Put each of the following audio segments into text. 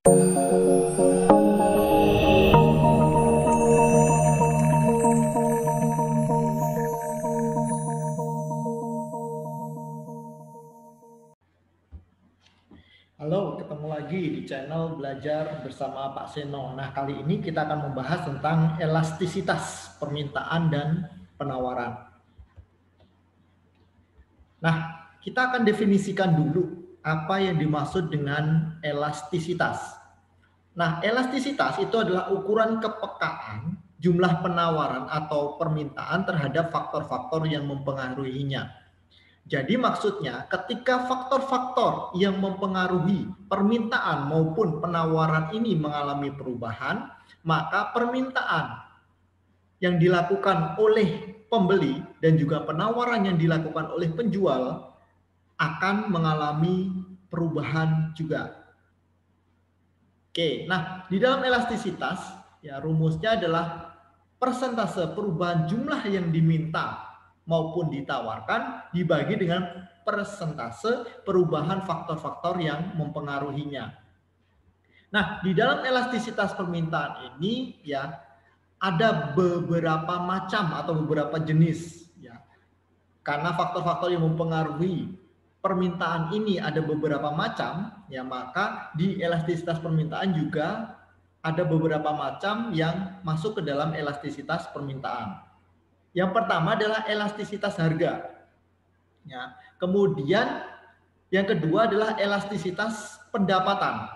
Halo, ketemu lagi di channel Belajar Bersama Pak Seno. Nah, kali ini kita akan membahas tentang elastisitas permintaan dan penawaran. Nah, kita akan definisikan dulu apa yang dimaksud dengan elastisitas. Nah, elastisitas itu adalah ukuran kepekaan jumlah penawaran atau permintaan terhadap faktor-faktor yang mempengaruhinya. Jadi maksudnya ketika faktor-faktor yang mempengaruhi permintaan maupun penawaran ini mengalami perubahan, maka permintaan yang dilakukan oleh pembeli dan juga penawaran yang dilakukan oleh penjual akan mengalami perubahan juga. Oke, nah di dalam elastisitas ya rumusnya adalah persentase perubahan jumlah yang diminta maupun ditawarkan dibagi dengan persentase perubahan faktor-faktor yang mempengaruhinya. Nah, di dalam elastisitas permintaan ini ya ada beberapa macam atau beberapa jenis ya. Karena faktor-faktor yang mempengaruhi permintaan ini ada beberapa macam ya, maka di elastisitas permintaan juga ada beberapa macam yang masuk ke dalam elastisitas permintaan. Yang pertama adalah elastisitas harga. Ya. Kemudian yang kedua adalah elastisitas pendapatan.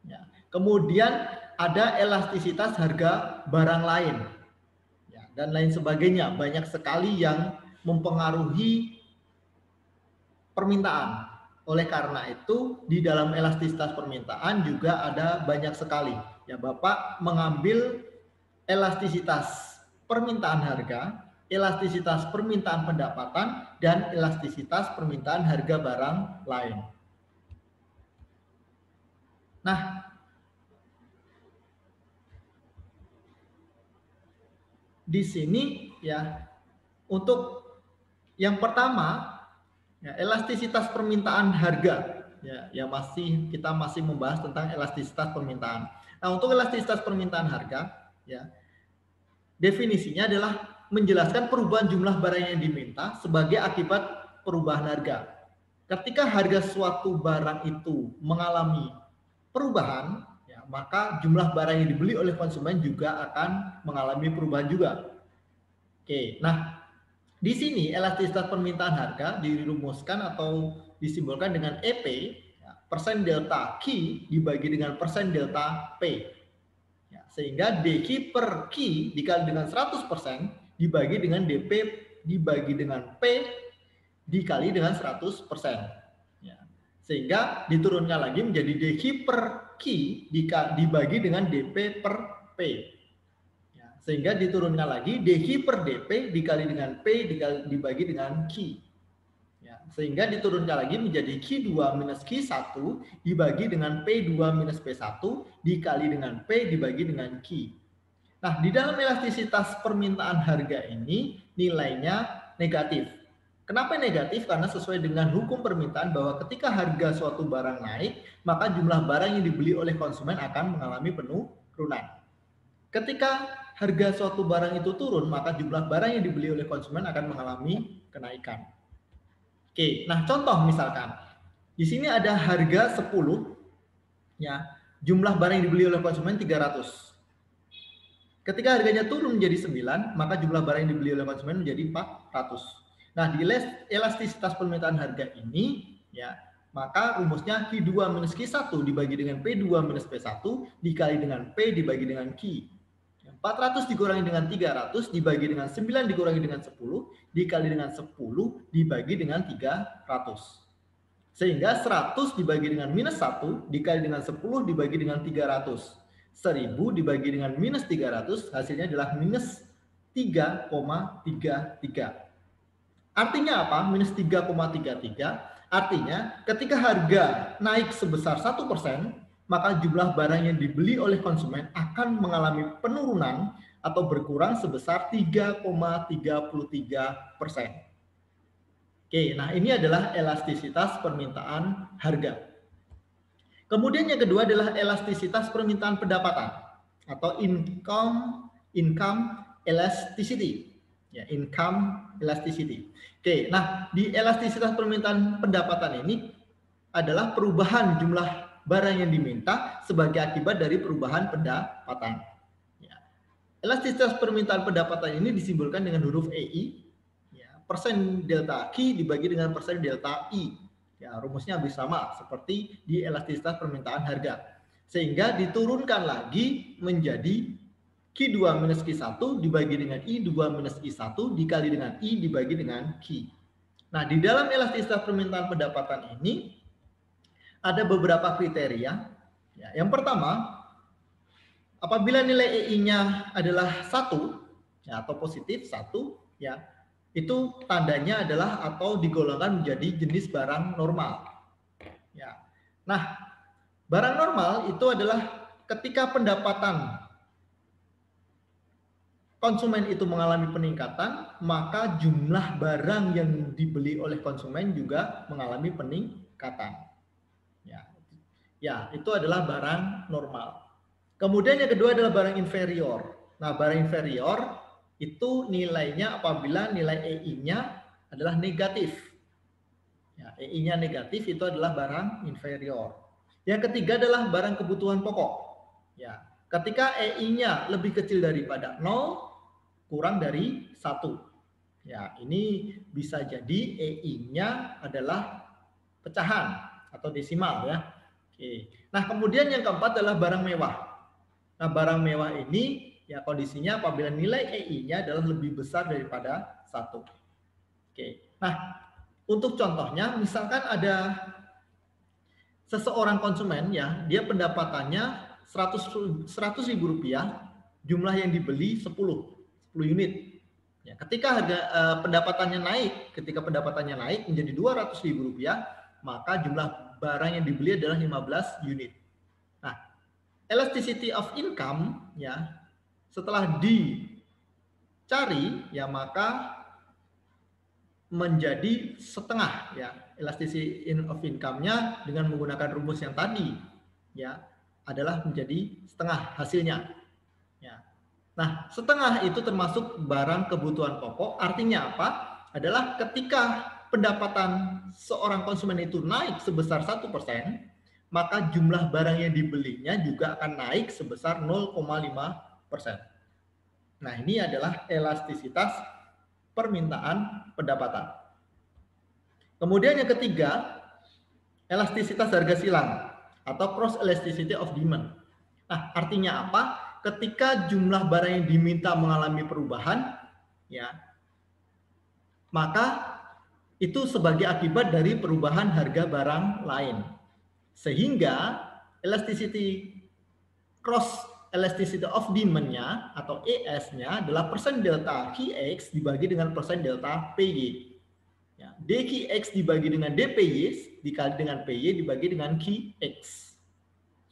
Ya. Kemudian ada elastisitas harga barang lain. Ya, dan lain sebagainya. Banyak sekali yang mempengaruhi permintaan. Oleh karena itu, di dalam elastisitas permintaan juga ada banyak sekali. Ya, Bapak mengambil elastisitas permintaan harga, elastisitas permintaan pendapatan, dan elastisitas permintaan harga barang lain. Nah, di sini ya untuk yang pertama ya, elastisitas permintaan harga ya, yang kita masih membahas tentang elastisitas permintaan. Nah, untuk elastisitas permintaan harga ya definisinya adalah menjelaskan perubahan jumlah barang yang diminta sebagai akibat perubahan harga. Ketika harga suatu barang itu mengalami perubahan, ya, maka jumlah barang yang dibeli oleh konsumen juga akan mengalami perubahan juga. Oke, nah di sini elastisitas permintaan harga dirumuskan atau disimbolkan dengan EP, ya, persen delta Q dibagi dengan persen delta P. Ya, sehingga DQ per Q dikali dengan 100% dibagi dengan DP dibagi dengan P dikali dengan 100%. Ya, sehingga diturunkan lagi menjadi DQ per Q dibagi dengan DP per P. Ya, sehingga diturunkan lagi DQ per DP dikali dengan P dibagi dengan Q. Ya, sehingga diturunkan lagi menjadi Q2 minus Q1 dibagi dengan P2 minus P1 dikali dengan P dibagi dengan Q. Nah, di dalam elastisitas permintaan harga ini nilainya negatif. Kenapa negatif? Karena sesuai dengan hukum permintaan bahwa ketika harga suatu barang naik, maka jumlah barang yang dibeli oleh konsumen akan mengalami penurunan. Ketika harga suatu barang itu turun, maka jumlah barang yang dibeli oleh konsumen akan mengalami kenaikan. Oke, nah contoh misalkan di sini ada harga 10 ya, jumlah barang yang dibeli oleh konsumen 300. Ketika harganya turun menjadi 9, maka jumlah barang yang dibeli oleh konsumen menjadi 400. Nah, di elastisitas permintaan harga ini ya, maka rumusnya Q2 minus Q1 dibagi dengan P2 minus P1 dikali dengan P dibagi dengan Q. 400 dikurangi dengan 300 dibagi dengan 9 dikurangi dengan 10 dikali dengan 10 dibagi dengan 300. Sehingga 100 dibagi dengan minus 1 dikali dengan 10 dibagi dengan 300. 1000 dibagi dengan minus 300 hasilnya adalah minus 3,33. Artinya apa? Minus 3,33 artinya ketika harga naik sebesar 1%, maka jumlah barang yang dibeli oleh konsumen akan mengalami penurunan atau berkurang sebesar 3,33%. Oke, nah ini adalah elastisitas permintaan harga. Kemudian yang kedua adalah elastisitas permintaan pendapatan atau income elasticity. Ya, income elasticity. Oke, nah di elastisitas permintaan pendapatan ini adalah perubahan jumlah barang yang diminta sebagai akibat dari perubahan pendapatan. Ya. Elastisitas permintaan pendapatan ini disimbolkan dengan huruf EI, ya, persen delta Q dibagi dengan persen delta I. Ya, rumusnya habis sama seperti di elastisitas permintaan harga. Sehingga diturunkan lagi menjadi Q2 minus Q1 dibagi dengan I2 minus I1 dikali dengan I dibagi dengan Q. Nah, di dalam elastisitas permintaan pendapatan ini ada beberapa kriteria. Ya, yang pertama, apabila nilai EI-nya adalah 1 ya, atau positif 1, ya, itu tandanya adalah atau digolongkan menjadi jenis barang normal. Ya. Nah, barang normal itu adalah ketika pendapatan konsumen itu mengalami peningkatan, maka jumlah barang yang dibeli oleh konsumen juga mengalami peningkatan. Ya, itu adalah barang normal. Kemudian yang kedua adalah barang inferior. Nah, barang inferior itu nilainya apabila nilai EI-nya adalah negatif. Ya, EI-nya negatif itu adalah barang inferior. Yang ketiga adalah barang kebutuhan pokok. Ya, ketika EI-nya lebih kecil daripada 0, kurang dari 1. Ya, ini bisa jadi EI-nya adalah pecahan atau desimal ya. Oke. Nah, kemudian yang keempat adalah barang mewah. Nah, barang mewah ini ya kondisinya apabila nilai EI-nya adalah lebih besar daripada 1. Oke. Nah, untuk contohnya misalkan ada seseorang konsumen ya, dia pendapatannya 100.000 rupiah, jumlah yang dibeli 10 unit. Ya, ketika harga pendapatannya naik menjadi 200.000 rupiah, maka jumlah barang yang dibeli adalah 15 unit. Nah, elasticity of income ya, setelah dicari ya maka menjadi setengah ya. Elasticity of income-nya dengan menggunakan rumus yang tadi ya adalah menjadi setengah hasilnya. Ya. Nah, setengah itu termasuk barang kebutuhan pokok. Artinya apa? Adalah ketika pendapatan seorang konsumen itu naik sebesar 1%, maka jumlah barang yang dibelinya juga akan naik sebesar 0,5%. Nah, ini adalah elastisitas permintaan pendapatan. Kemudian yang ketiga, elastisitas harga silang atau cross elasticity of demand. Nah, artinya apa? Ketika jumlah barang yang diminta mengalami perubahan, ya, maka itu sebagai akibat dari perubahan harga barang lain. Sehingga elasticity cross elasticity of demand-nya atau ES-nya adalah persen delta QX dibagi dengan persen delta PY. Ya, DQX dibagi dengan DPY dikali dengan PY dibagi dengan QX.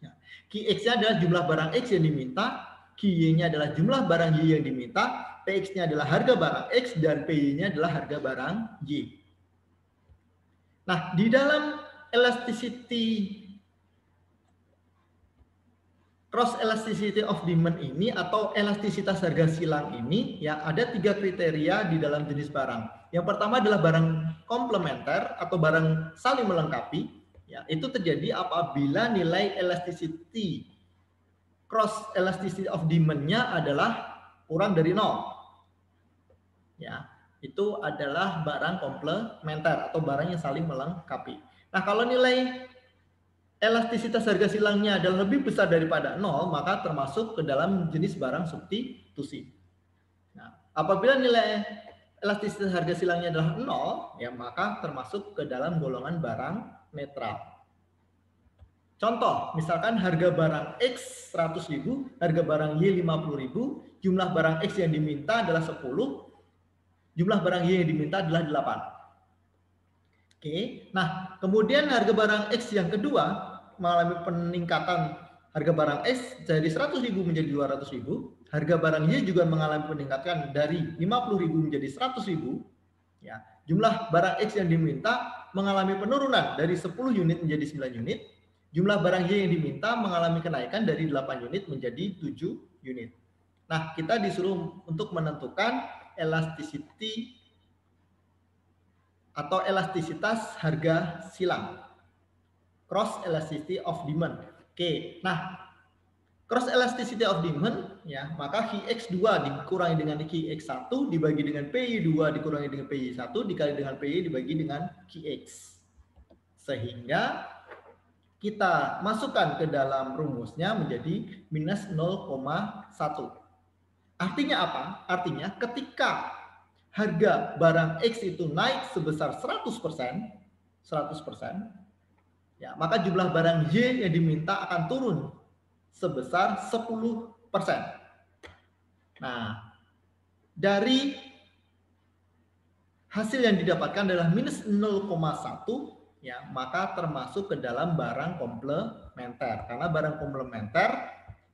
Ya, QX-nya adalah jumlah barang X yang diminta, QY-nya adalah jumlah barang Y yang diminta, PX-nya adalah harga barang X, dan PY-nya adalah harga barang Y. Nah, di dalam elasticity cross elasticity of demand ini atau elastisitas harga silang ini ya ada 3 kriteria di dalam jenis barang. Yang pertama adalah barang komplementer atau barang saling melengkapi. Ya, itu terjadi apabila nilai elasticity cross elasticity of demand-nya adalah kurang dari 0. Ya, itu adalah barang komplementer atau barang yang saling melengkapi. Nah, kalau nilai elastisitas harga silangnya adalah lebih besar daripada 0, maka termasuk ke dalam jenis barang substitusi. Nah, apabila nilai elastisitas harga silangnya adalah 0, ya maka termasuk ke dalam golongan barang netral. Contoh, misalkan harga barang X 100.000, harga barang Y 50.000, jumlah barang X yang diminta adalah 10, jumlah barang Y yang diminta adalah 8. Oke, nah kemudian harga barang X yang kedua mengalami peningkatan harga barang X dari 100.000 menjadi 200.000, harga barang Y juga mengalami peningkatan dari 50.000 menjadi 100.000. Ya, jumlah barang X yang diminta mengalami penurunan dari 10 unit menjadi 9 unit, Jumlah barang Y yang diminta mengalami kenaikan dari 8 unit menjadi 7 unit. Nah, kita disuruh untuk menentukan elasticity atau elastisitas harga silang. Cross elasticity of demand. Oke, nah cross elasticity of demand ya, maka QX2 dikurangi dengan QX1 dibagi dengan PY2 dikurangi dengan PY1 dikali dengan PY dibagi dengan QX. Sehingga kita masukkan ke dalam rumusnya menjadi minus 0,1. Artinya apa? Artinya ketika harga barang X itu naik sebesar 100%, ya, maka jumlah barang Y yang diminta akan turun sebesar 10%. Nah, dari hasil yang didapatkan adalah minus 0,1, ya, maka termasuk ke dalam barang komplementer. Karena barang komplementer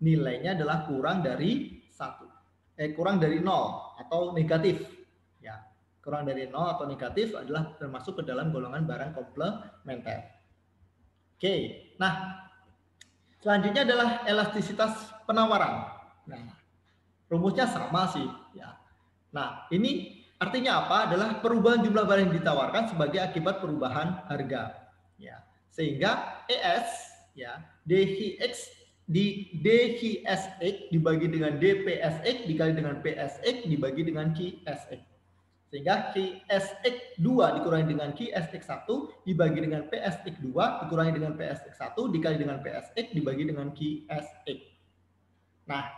nilainya adalah kurang dari 1. Kurang dari 0 atau negatif. Ya, kurang dari 0 atau negatif adalah termasuk ke dalam golongan barang komplementer. Oke, nah selanjutnya adalah elastisitas penawaran. Nah, rumusnya sama sih, ya. Nah, ini artinya apa? Adalah perubahan jumlah barang yang ditawarkan sebagai akibat perubahan harga, ya. Sehingga ES, ya, DHX di DHSX dibagi dengan DPSX dikali dengan PSX dibagi dengan QSX. Sehingga QSX2 dikurangi dengan QSX1 dibagi dengan PSX2 dikurangi dengan PSX1 dikali dengan PSX dibagi dengan QSX. Nah,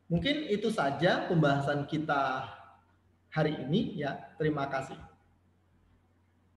mungkin itu saja pembahasan kita hari ini ya. Terima kasih.